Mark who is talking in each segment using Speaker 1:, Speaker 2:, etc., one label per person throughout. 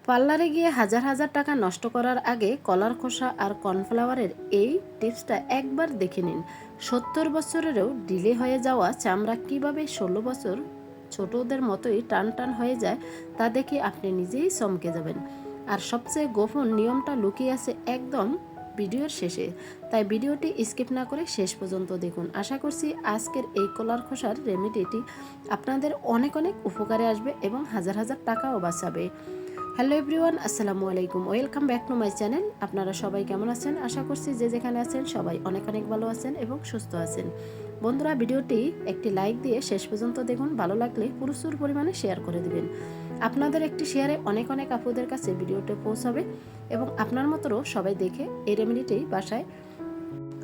Speaker 1: পার্লারে গিয়ে হাজার হাজার টাকা নষ্ট করার আগে কলার খোসা আর কর্নফ্লাওয়ারের এই টিপসটা একবার দেখে নিন। 70 বছরেরও ডিলে হয়ে যাওয়া চামড়া কিভাবে 16 বছর ছোটদের মতোই টান টান হয়ে যায় তা দেখে আপনি নিজেই চমকে যাবেন। আর সবচেয়ে গোপন নিয়মটা লুকিয়ে আছে একদম ভিডিওর শেষে, তাই ভিডিওটি স্কিপ না করে শেষ পর্যন্ত দেখুন। আশা করছি আজকের এই কলার খোসার রেমেডিটি আপনাদের অনেক অনেক উপকারে আসবে এবং হাজার হাজার টাকাও বাঁচাবে। হ্যালো এভরিওয়ান, আসসালামু আলাইকুম, welcome back to my channel. আপনারা সবাই কেমন আছেন? আশা করছি যে যেখানে আছেন সবাই অনেক অনেক ভালো আছেন এবং সুস্থ আছেন। বন্ধুরা, ভিডিওটি একটি লাইক দিয়ে শেষ পর্যন্ত দেখুন। ভালো লাগলে প্রচুর পরিমাণে শেয়ার করে দিবেন। আপনাদের একটি শেয়ারে অনেক অনেক আপুদের কাছে ভিডিওটি পৌঁছাবে এবং আপনার মতোও সবাই দেখে এই রেমেডিটি বাসায়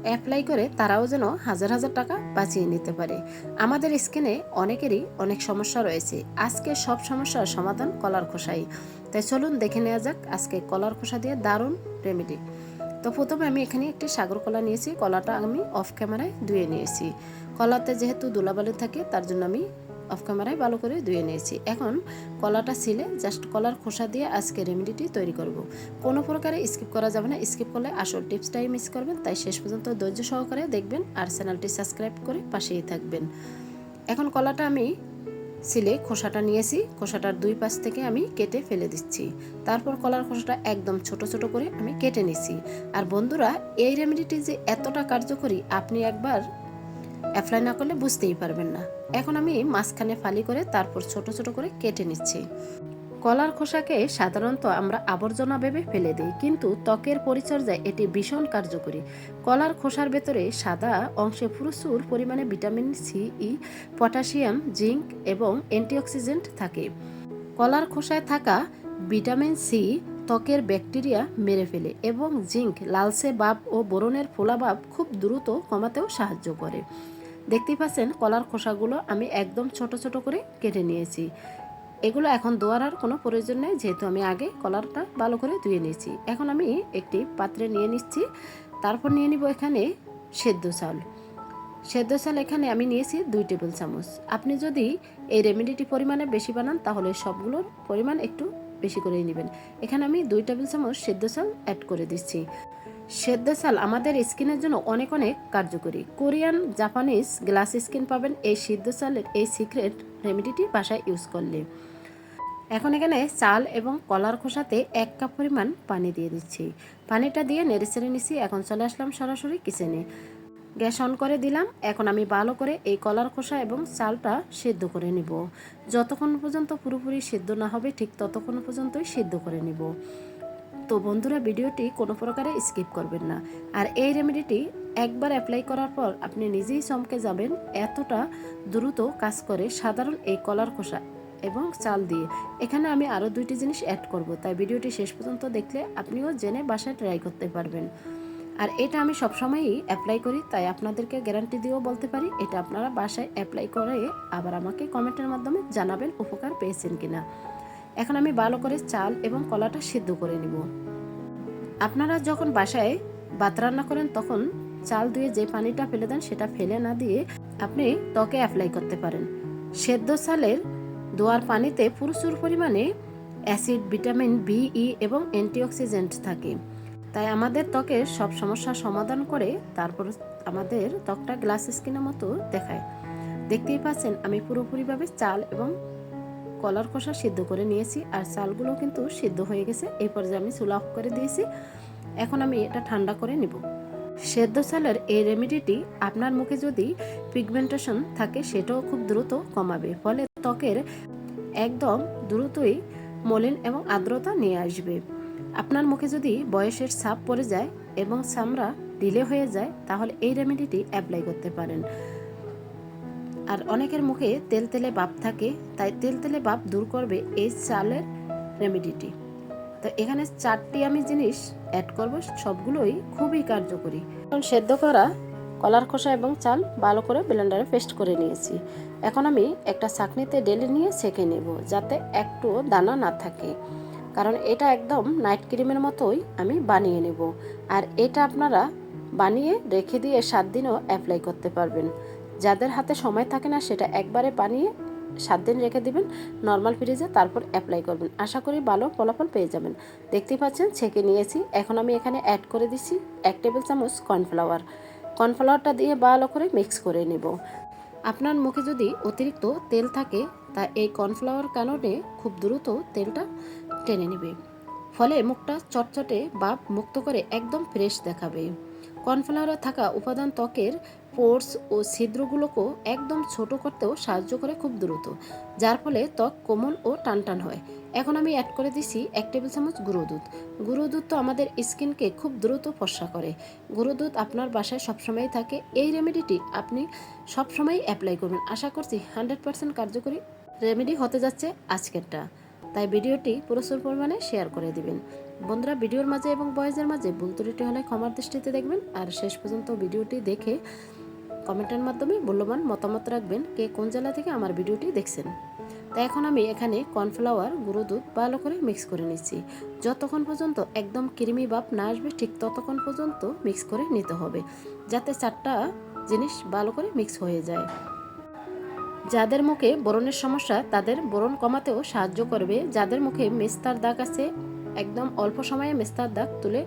Speaker 1: অ্যাপ্লাই করে তারাও যেন হাজার হাজার টাকা বাঁচিয়ে নিতে পারে। আমাদের স্কিনে অনেকেরই অনেক সমস্যা রয়েছে, আজকে সব সমস্যার সমাধান কলার খোসাই। তাই চলুন দেখে নেওয়া যাক আজকে কলার খোসা দিয়ে দারুণ রেমেডি। তো প্রথমে আমি এখানে একটি সাগর কলা নিয়েছি। কলাটা আমি অফ ক্যামেরায় ধুয়ে নিয়েছি। কলাতে যেহেতু ধুলাবালি থাকে তার জন্য আমি অফ ক্যামেরায় ভালো করে ধুয়ে নিয়েছি। এখন কলাটা ছিলে জাস্ট কলার খোসা দিয়ে আজকে রেমেডিটি তৈরি করব। কোনো প্রকারে স্কিপ করা যাবে না, স্কিপ করলে আসল টিপসটাই মিস করবেন। তাই শেষ পর্যন্ত ধৈর্য সহকারে দেখবেন আর চ্যানেলটি সাবস্ক্রাইব করে পাশেই থাকবেন। এখন কলাটা আমি ছিলে খোসাটা নিয়েছি, খোসাটার দুই পাশ থেকে আমি কেটে ফেলে দিচ্ছি। তারপর কলার খোসাটা একদম ছোট ছোট করে আমি কেটে নিচ্ছি। আর বন্ধুরা, এই রেমেডিটি যে এতটা কার্যকরী আপনি একবার অ্যাপ্লাই না করলে বুঝতেই পারবেন না। এখন আমি মাঝখানে ফালি করে তারপর ছোট ছোট করে কেটে নিচ্ছি। কলার খোসাকে সাধারণত আমরা আবর্জনা ভেবে ফেলে দিই, কিন্তু ত্বকের পরিচর্যায় এটি ভীষণ কার্যকরী। কলার খোসার ভেতরে সাদা অংশে প্রচুর পরিমাণে ভিটামিন সি, পটাশিয়াম, জিঙ্ক এবং অ্যান্টিঅক্সিডেন্ট থাকে। কলার খোসায় থাকা ভিটামিন সি ত্বকের ব্যাকটেরিয়া মেরে ফেলে এবং জিঙ্ক লালচে ভাব ও ব্রণের ফোলা ভাব খুব দ্রুত কমাতেও সাহায্য করে। দেখতেই পাচ্ছেন কলার খোসাগুলো আমি একদম ছোট ছোট করে কেটে নিয়েছি। এগুলো এখন ধোয়ার আর কোনো প্রয়োজন নেই, যেহেতু আমি আগে কলারটা ভালো করে ধুয়ে নিয়েছি। এখন আমি একটি পাত্রে নিয়ে নিচ্ছি। তারপর নিয়ে নিব এখানে সেদ্ধ চাল। সেদ্ধ চাল এখানে আমি নিয়েছি 2 টেবিল চামচ। আপনি যদি এই রেমেডিটি পরিমাণে বেশি বানান তাহলে সবগুলোর পরিমাণ একটু বেশি করেই নেবেন। এখানে আমি 2 টেবিল চামচ সেদ্ধ চাল অ্যাড করে দিচ্ছি। সেদ্ধ চাল আমাদের স্কিনের জন্য অনেক অনেক কার্যকরী। কোরিয়ান, জাপানিজ গ্লাস স্কিন পাবেন এই সিদ্ধ চালের এই সিক্রেট রেমেডিটি বাসায় ইউজ করলে। এখন এখানে চাল এবং কলার খোসাতে 1 কাপ পরিমাণ পানি দিয়ে দিচ্ছি। পানিটা দিয়ে নেড়ে চেড়ে নিচ্ছি। এখন চলে আসলাম সরাসরি কিচেনে। গ্যাস অন করে দিলাম। এখন আমি ভালো করে এই কলার খোসা এবং চালটা সিদ্ধ করে নিব। যতক্ষণ পর্যন্ত পুরোপুরি সিদ্ধ না হবে ঠিক ততক্ষণ পর্যন্তই সিদ্ধ করে নিব। তো বন্ধুরা, ভিডিওটি কোনো প্রকারে স্কিপ করবেন না। আর এই রেমেডিটি একবার অ্যাপ্লাই করার পর আপনি নিজেই চমকে যাবেন, এতটা দ্রুত কাজ করে সাধারণ এই কলার খোসা এবং চাল দিয়ে। এখানে আমি আরও 2টি জিনিস অ্যাড করব, তাই ভিডিওটি শেষ পর্যন্ত দেখলে আপনিও জেনে বাসায় ট্রাই করতে পারবেন। আর এটা আমি সবসময়ই অ্যাপ্লাই করি, তাই আপনাদেরকে গ্যারান্টি দিয়েও বলতে পারি এটা আপনারা বাসায় অ্যাপ্লাই করে আবার আমাকে কমেন্টের মাধ্যমে জানাবেন উপকার পেয়েছেন কিনা। এখন আমি ভালো করে চাল এবং কলাটা সিদ্ধ করে নিব। আপনারা যখন বাসায় ভাত রান্না করেন তখন চাল ধুয়ে যে পানিটা ফেলে দেন সেটা ফেলে না দিয়ে আপনি ত্বকে অ্যাপ্লাই করতে পারেন। সেদ্ধ চালের ধোয়ার পানিতে প্রচুর পরিমাণে অ্যাসিড, ভিটামিন বি, ই এবং অ্যান্টিঅক্সিডেন্ট থাকে, তাই আমাদের ত্বকের সব সমস্যার সমাধান করে। তারপর আমাদের ত্বকটা গ্লাস স্কিনের মতো দেখায়। দেখতেই পাচ্ছেন আমি পুরোপুরিভাবে চাল এবং কলার খোসা সিদ্ধ করে নিয়েছি আর চালগুলো কিন্তু সিদ্ধ হয়ে গেছে। এই পর্যায়ে আমি চুলা অফ করে দিয়েছি। এখন আমি এটা ঠান্ডা করে নিব। সেদ্ধ চালের এই রেমেডিটি আপনার মুখে যদি পিগমেন্টেশন থাকে সেটাও খুব দ্রুত কমাবে, ফলে ত্বকের একদম দ্রুতই মলিন এবং আর্দ্রতা নিয়ে আসবে। আপনার মুখে যদি বয়সের ছাপ পড়ে যায় এবং চামড়া ঢিলে হয়ে যায় তাহলে এই রেমেডিটি অ্যাপ্লাই করতে পারেন। আর অনেকের মুখে তেলতেলে ভাব থাকে, তাই তেলতেলে ভাব দূর করবে এই চালের রেমেডিটি। তো এখানে 4টি আমি জিনিস অ্যাড করব, সবগুলোই খুবই কার্যকরী। এখন সেদ্ধ করা কলার খোসা এবং চাল ভালো করে ব্লেন্ডারে পেস্ট করে নিয়েছি। এখন আমি একটা ছাঁকনিতে ঢেলে নিয়ে ছেঁকে নেব, যাতে একটু দানা না থাকে, কারণ এটা একদম নাইট ক্রিমের মতোই আমি বানিয়ে নেব। আর এটা আপনারা বানিয়ে রেখে দিয়ে 7 দিনও অ্যাপ্লাই করতে পারবেন। যাদের হাতে সময় থাকে না সেটা একবারে বানিয়ে 7 দিন রেখে দিবেন নর্মাল ফ্রিজে, তারপর অ্যাপ্লাই করবেন। আশা করি ভালো ফলাফল পেয়ে যাবেন। দেখতেই পাচ্ছেন ছেঁকে নিয়েছি। এখন আমি এখানে অ্যাড করে দিচ্ছি 1 টেবিল চামচ কর্নফ্লাওয়ার। কর্নফ্লাওয়ারটা দিয়ে ভালো করে মিক্স করে নেব। আপনার মুখে যদি অতিরিক্ত তেল থাকে তা এই কর্নফ্লাওয়ার কারণে খুব দ্রুত তেলটা টেনে নেবে, ফলে মুখটা চটচটে ভাব মুক্ত করে একদম ফ্রেশ দেখাবে। কর্নফ্লাওয়ারে থাকা উপাদান ত্বকের পোর্স ও ছিদ্রগুলোকেও একদম ছোট করতেও সাহায্য করে খুব দ্রুত, যার ফলে ত্বক কোমল ও টানটান হয়। এখন আমি অ্যাড করে দিছি 1 টেবিল চামচ গুঁড়ো দুধ। গুঁড়ো দুধ তো আমাদের স্কিনকে খুব দ্রুত ফর্সা করে। গুঁড়ো দুধ আপনার বাসায় সবসময় থাকে। এই রেমেডিটি আপনি সবসময় অ্যাপ্লাই করবেন। আশা করছি 100% কার্যকরী রেমেডি হতে যাচ্ছে আজকেরটা। তাই ভিডিওটি প্রচুর পরিমাণে শেয়ার করে দিবেন। বন্ধুরা, ভিডিওর মাঝে এবং ভয়েসের মাঝে ভুল ত্রুটি হলে ক্ষমার দৃষ্টিতে দেখবেন। আর শেষ পর্যন্ত ভিডিওটি দেখে কমেন্টের মাধ্যমে মূল্যবান মতামত রাখবেন কে কোন জেলা থেকে আমার ভিডিওটি দেখছেন। তাই এখন আমি এখানে কর্নফ্লাওয়ার গুঁড়ো দুধ ভালো করে মিক্স করে নিচ্ছি। যতক্ষণ পর্যন্ত একদম ক্রিমি ভাব না আসবে ঠিক ততক্ষণ পর্যন্ত মিক্স করে নিতে হবে, যাতে 4টা জিনিস ভালো করে মিক্স হয়ে যায়। যাদের মুখে ব্রণের সমস্যা তাদের ব্রণ কমাতেও সাহায্য করবে। যাদের মুখে মেস্তার দাগ আছে, একদম অল্প সময়ে মেস্তার দাগ তুলে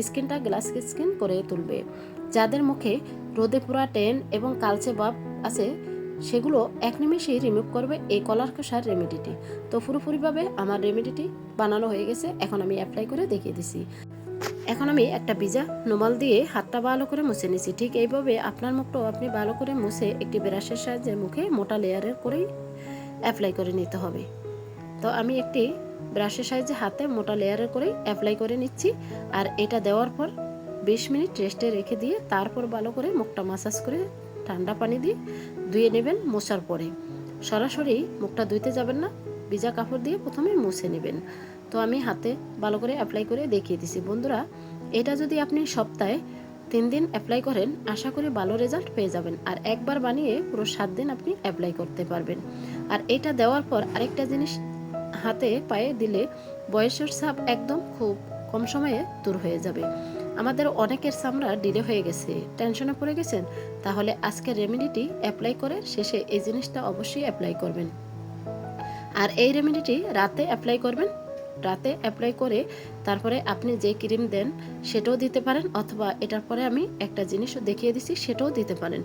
Speaker 1: স্কিনটা গ্লাস স্কিন করে তুলবে। যাদের মুখে রোদে পুরা টেন এবং কালচে ভাব আছে, সেগুলো এক নিমেষেই রিমুভ করবে এই কলার খোসার রেমেডিটি। তো পুরোপুরিভাবে আমার রেমেডিটি বানানো হয়ে গেছে। এখন আমি অ্যাপ্লাই করে দেখিয়ে দিছি। এখন আমি একটা ভিজা রুমাল দিয়ে হাতটা ভালো করে মুছে নিছি। ঠিক এইভাবে আপনার মুখটাও আপনি ভালো করে মুছে একটি ব্রাশের সাহায্যে মুখে মোটা লেয়ারের করেই অ্যাপ্লাই করে নিতে হবে। তো আমি একটি ব্রাশের সাহায্যে হাতে মোটা লেয়ারের করেই অ্যাপ্লাই করে নিচ্ছি। আর এটা দেওয়ার পর 20 মিনিট রেস্টে রেখে দিয়ে তারপর ভালো করে মুখটা মাসাজ করে ঠান্ডা পানি দিয়ে ধুয়ে নেবেন। মোছার পরে সরাসরি মুখটা ধুইতে যাবেন না, ভিজা কাপড় দিয়ে প্রথমে মুছে নেবেন। তো আমি হাতে ভালো করে অ্যাপ্লাই করে দেখিয়ে দিছি। বন্ধুরা, এটা যদি আপনি সপ্তাহে 3 দিন অ্যাপ্লাই করেন, আশা করি ভালো রেজাল্ট পেয়ে যাবেন। আর একবার বানিয়ে পুরো 7 দিন আপনি অ্যাপ্লাই করতে পারবেন। আর এটা দেওয়ার পর আরেকটা জিনিস হাতে পায়ে দিলে বয়সের ছাপ একদম খুব কম সময়ে দূর হয়ে যাবে। আমাদের অনেকের চামড়া ডিলে হয়ে গেছে, টেনশনে পড়ে গেছেন, তাহলে আজকের রেমেডিটি অ্যাপ্লাই করে শেষে এই জিনিসটা অবশ্যই অ্যাপ্লাই করবেন। আর এই রেমেডিটি রাতে অ্যাপ্লাই করবেন। রাতে অ্যাপ্লাই করে তারপরে আপনি যে ক্রিম দেন সেটাও দিতে পারেন, অথবা এটার পরে আমি একটা জিনিসও দেখিয়ে দিছি সেটাও দিতে পারেন।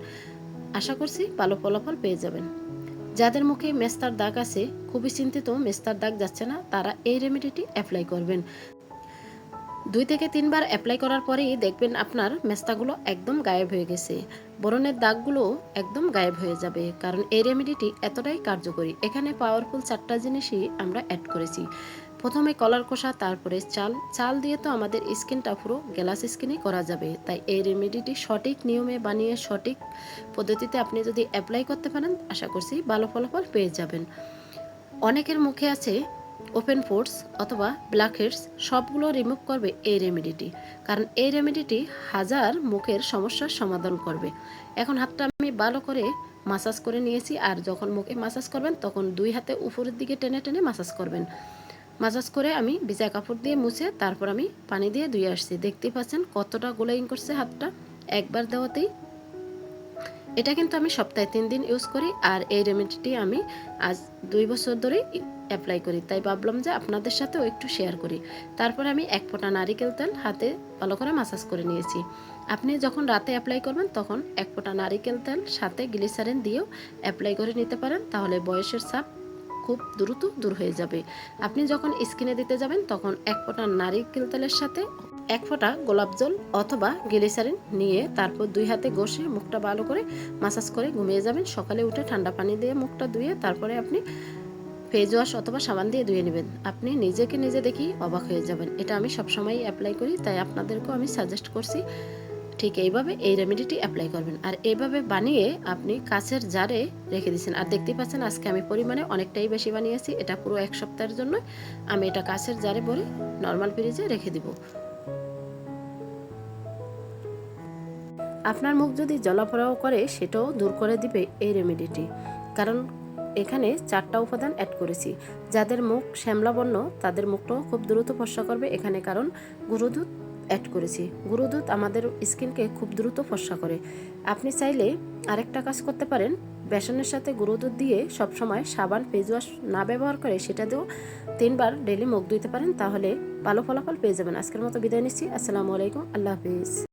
Speaker 1: আশা করছি ভালো ফলাফল পেয়ে যাবেন। যাদের মুখে মেস্তার দাগ আছে, খুবই চিন্তিত মেস্তার দাগ যাচ্ছে না, তারা এই রেমেডিটি অ্যাপ্লাই করবেন। 2 থেকে 3 বার অ্যাপ্লাই করার পরেই দেখবেন আপনার মেস্তাগুলো একদম গায়েব হয়ে গেছে, ব্রণের দাগগুলো একদম গায়েব হয়ে যাবে। কারণ এই রেমেডিটি এতটাই কার্যকরী। এখানে পাওয়ারফুল 4টা জিনিসই আমরা অ্যাড করেছি। প্রথমে কলার খোসা, তারপরে চাল দিয়ে তো আমাদের স্কিনটা পুরো গ্লাস স্কিনই করা যাবে। তাই এই রেমেডিটি সঠিক নিয়মে বানিয়ে সঠিক পদ্ধতিতে আপনি যদি অ্যাপ্লাই করতে পারেন, আশা করছি ভালো ফলাফল পেয়ে যাবেন। অনেকের মুখে আছে ওপেন পোর্স অথবা ব্ল্যাক হেডস, সবগুলো রিমুভ করবে এই রেমেডিটি। কারণ এই রেমেডিটি হাজার মুখের সমস্যার সমাধান করবে। এখন হাতটা আমি ভালো করে মাসাজ করে নিয়েছি। আর যখন মুখে মাসাজ করবেন তখন 2 হাতে উপরের দিকে টেনে টেনে মাসাজ করবেন। মাসাজ করে আমি ভিজা কাপড় দিয়ে মুছে তারপর আমি পানি দিয়ে ধুয়ে আসছি। দেখতেই পাচ্ছেন কতটা গোলাইং করছে হাতটা একবার দেওয়াতেই। এটা কিন্তু আমি সপ্তাহে 3 দিন ইউজ করি। আর এই রেমেডিটি আমি আজ 2 বছর ধরে অ্যাপ্লাই করি। তাই ভাবলাম যে আপনাদের সাথেও একটু শেয়ার করি। তারপরে আমি 1 ফোঁটা নারিকেল তেল হাতে ভালো করে মাসাজ করে নিয়েছি। আপনি যখন রাতে অ্যাপ্লাই করবেন তখন 1 ফোঁটা নারিকেল তেল সাথে গ্লিসারিন দিয়েও অ্যাপ্লাই করে নিতে পারেন, তাহলে বয়সের ছাপ খুব দ্রুত দূর হয়ে যাবে। আপনি যখন স্কিনে দিতে যাবেন তখন 1 ফোঁটা নারিকেল তেলের সাথে 1 ফোঁটা গোলাপ জল অথবা গ্লিসারিন নিয়ে তারপর 2 হাতে ঘষে মুখটা ভালো করে মাসাজ করে ঘুমিয়ে যাবেন। সকালে উঠে ঠান্ডা পানি দিয়ে মুখটা ধুয়ে তারপরে আপনি ফেস ওয়াশ অথবা সাবান দিয়ে ধুয়ে নেবেন। আপনি নিজেকে নিজে দেখি অবাক হয়ে যাবেন। এটা আমি সবসময় অ্যাপ্লাই করি, তাই আপনাদেরকেও আমি সাজেস্ট করছি ঠিক এইভাবে এই রেমেডিটি অ্যাপ্লাই করবেন। আর এইভাবে বানিয়ে আপনি কাচের জারে রেখে দিচ্ছেন। আর দেখতেই পাচ্ছেন আজকে আমি পরিমাণে অনেকটাই বেশি বানিয়েছি। এটা পুরো 1 সপ্তাহের জন্য আমি এটা কাচের জারে ভরে নর্মাল ফ্রিজে রেখে দিব। আপনার মুখ যদি জ্বলাপোড়াও করে সেটাও দূর করে দিবে এই রেমেডিটি। কারণ এখানে 4টা উপাদান অ্যাড করেছি। যাদের মুখ শ্যামলা বর্ণ তাদের মুখটাও খুব দ্রুত ফর্সা করবে এখানে, কারণ গুঁড়ো দুধ অ্যাড করেছি। গুঁড়ো দুধ আমাদের স্কিনকে খুব দ্রুত ফর্সা করে। আপনি চাইলে আরেকটা কাজ করতে পারেন, বেসনের সাথে গুঁড়ো দুধ দিয়ে সবসময় সাবান ফেস ওয়াশ না ব্যবহার করে সেটা দিয়েও 3বার ডেলি মুখ ধুইতে পারেন, তাহলে ভালো ফলাফল পেয়ে যাবেন। আজকের মতো বিদায় নিচ্ছি। আসসালামু আলাইকুম, আল্লাহ হাফিজ।